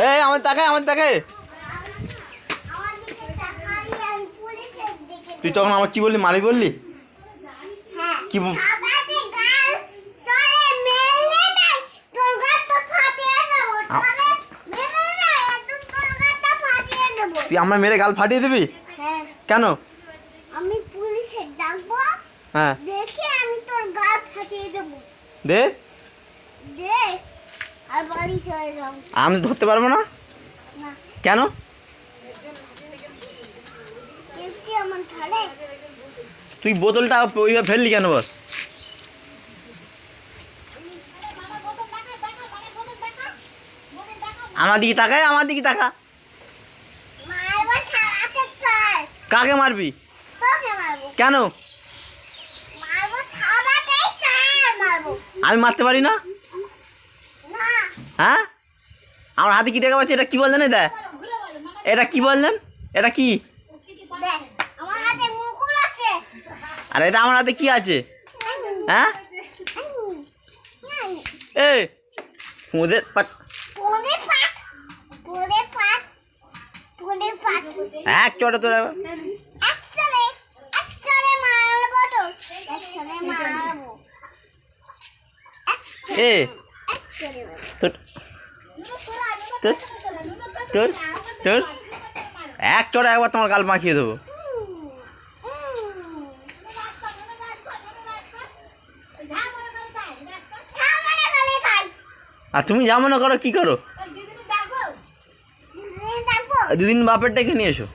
এই আমার তাকায় তুই তখন আমার কি বললি মারি বললি কি তুই আমার মেরে গাল ফাটিয়ে দিবি কেন? আমি পুলিশে ডাকবো, হ্যাঁ দেখে আমি তোর গাল ফাটিয়ে দেবো। দে দে আর বাড়ি চলে যাও। আমি ধরতে পারবো না না কেন? কেউটি আমার ধরে। তুই বোতলটা ওইভাবে ফেললি কেন বল? আমার দিকে তাকা মারবো শালাকে চল। কাকে মারবি তোকে মারবো। কেন? মারবো শালাকে চল মারবো। আমি মারতে পারি না? না হ্যাঁ আমার হাতে কি দেখা পাচ্ছে? এটা কি বললেন? এটা কি বললেন? এটা কি? দেখ আমার হাতে মুকুল আছে। আর এটা আমার হাতে কি আছে? হ্যাঁ এ ওদের পনে পাক এক চটে তোরা একচলে মারবো তো। একচলে মারবো। এ একচলে তোর তোর তোর তোর এক চড়া একবার তোমার গাল মাখিয়ে দেবো। আর তুমি যা মনে করো কি করো? দুদিন বাপের ডেকে নিয়ে এসো।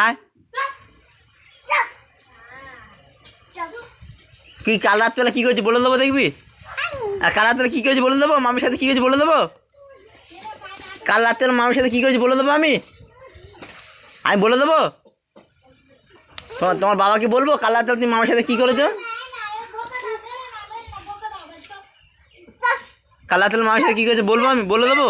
আর কি কাল রাত্রেবেলা কী করেছি বলে দেবো দেখবি? আর কাল রাত্রে কী করেছি বলে দেবো? মামির সাথে কী করেছি বলে দেবো? কাল রাত্রে মামির সাথে কী করেছি বলে দেবো? আমি বলে দেবো? তোমার বাবাকে বলবো কাল রাত্রে তুমি মামির সাথে কী করেছো? কাল রাত্রে মামির সাথে কী করেছো বলবো? আমি বলে দেবো?